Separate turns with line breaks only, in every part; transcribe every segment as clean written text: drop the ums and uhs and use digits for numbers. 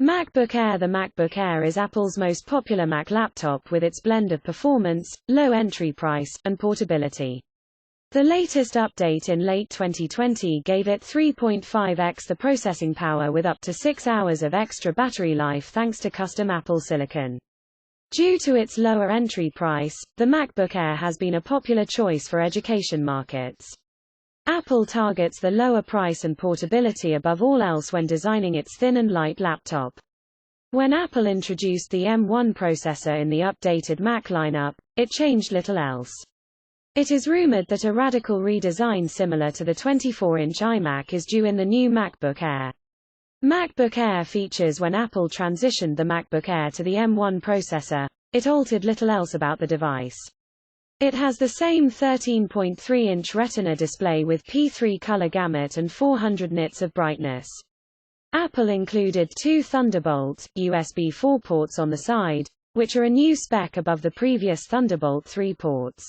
MacBook Air. The MacBook Air is Apple's most popular Mac laptop with its blend of performance, low entry price, and portability. The latest update in late 2020 gave it 3.5x the processing power with up to 6 hours of extra battery life thanks to custom Apple silicon. Due to its lower entry price, the MacBook Air has been a popular choice for education markets. Apple targets the lower price and portability above all else when designing its thin and light laptop. When Apple introduced the M1 processor in the updated Mac lineup, it changed little else. It is rumored that a radical redesign similar to the 24-inch iMac is due in the new MacBook Air. MacBook Air features when Apple transitioned the MacBook Air to the M1 processor, it altered little else about the device. It has the same 13.3-inch Retina display with P3 color gamut and 400 nits of brightness. Apple included two Thunderbolt USB 4 ports on the side, which are a new spec above the previous Thunderbolt 3 ports.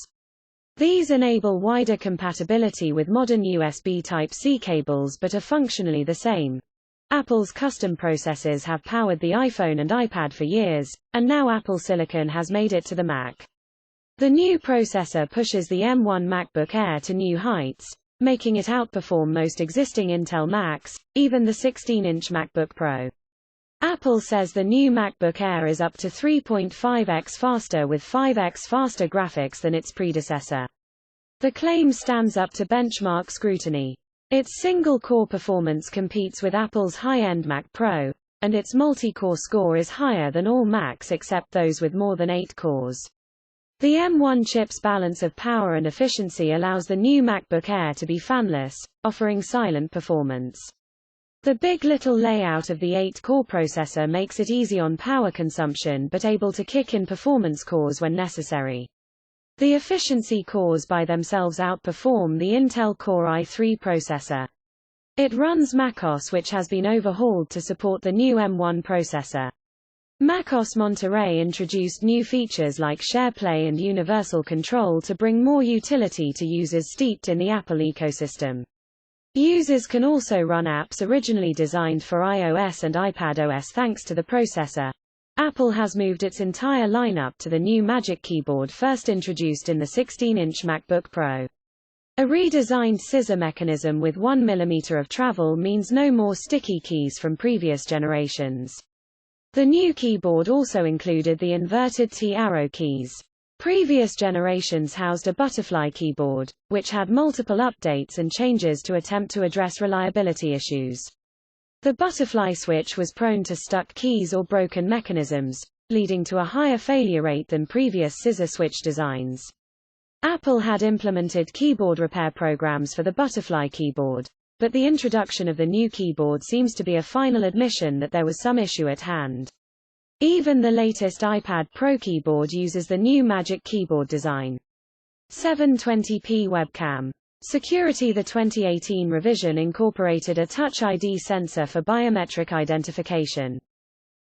These enable wider compatibility with modern USB Type-C cables but are functionally the same. Apple's custom processors have powered the iPhone and iPad for years, and now Apple Silicon has made it to the Mac. The new processor pushes the M1 MacBook Air to new heights, making it outperform most existing Intel Macs, even the 16-inch MacBook Pro. Apple says the new MacBook Air is up to 3.5x faster with 5x faster graphics than its predecessor. The claim stands up to benchmark scrutiny. Its single-core performance competes with Apple's high-end Mac Pro, and its multi-core score is higher than all Macs except those with more than 8 cores. The M1 chip's balance of power and efficiency allows the new MacBook Air to be fanless, offering silent performance. The big little layout of the 8-core processor makes it easy on power consumption but able to kick in performance cores when necessary. The efficiency cores by themselves outperform the Intel Core i3 processor. It runs macOS, which has been overhauled to support the new M1 processor. macOS Monterey introduced new features like SharePlay and Universal Control to bring more utility to users steeped in the Apple ecosystem. Users can also run apps originally designed for iOS and iPadOS thanks to the processor. Apple has moved its entire lineup to the new Magic Keyboard first introduced in the 16-inch MacBook Pro. A redesigned scissor mechanism with 1 mm of travel means no more sticky keys from previous generations. The new keyboard also included the inverted T-arrow keys. Previous generations housed a butterfly keyboard, which had multiple updates and changes to attempt to address reliability issues. The butterfly switch was prone to stuck keys or broken mechanisms, leading to a higher failure rate than previous scissor switch designs. Apple had implemented keyboard repair programs for the butterfly keyboard, but the introduction of the new keyboard seems to be a final admission that there was some issue at hand. Even the latest iPad Pro keyboard uses the new Magic Keyboard design. 720p webcam. Security. The 2018 revision incorporated a Touch ID sensor for biometric identification.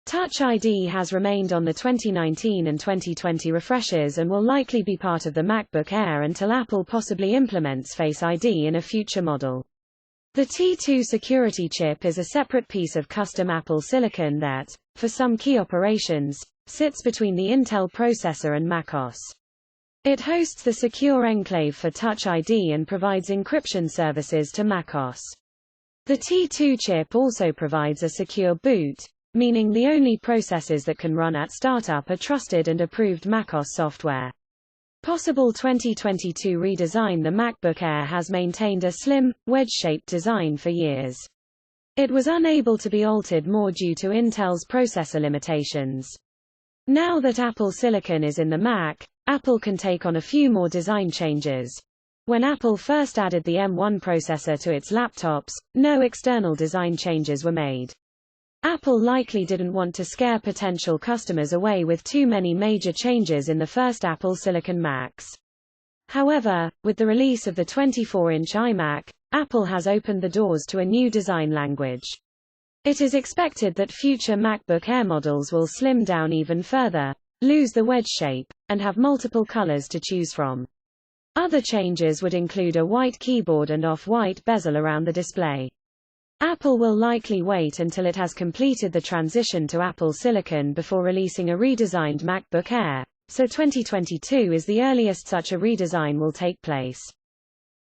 Touch ID has remained on the 2019 and 2020 refreshes and will likely be part of the MacBook Air until Apple possibly implements Face ID in a future model. The T2 security chip is a separate piece of custom Apple silicon that, for some key operations, sits between the Intel processor and macOS. It hosts the Secure Enclave for Touch ID and provides encryption services to macOS. The T2 chip also provides a secure boot, meaning the only processes that can run at startup are trusted and approved macOS software. Possible 2022 redesign. The MacBook Air has maintained a slim, wedge-shaped design for years. It was unable to be altered more due to Intel's processor limitations. Now that Apple Silicon is in the Mac, Apple can take on a few more design changes. When Apple first added the M1 processor to its laptops, no external design changes were made. Apple likely didn't want to scare potential customers away with too many major changes in the first Apple Silicon Macs. However, with the release of the 24-inch iMac, Apple has opened the doors to a new design language. It is expected that future MacBook Air models will slim down even further, lose the wedge shape, and have multiple colors to choose from. Other changes would include a white keyboard and off-white bezel around the display. Apple will likely wait until it has completed the transition to Apple Silicon before releasing a redesigned MacBook Air, so 2022 is the earliest such a redesign will take place.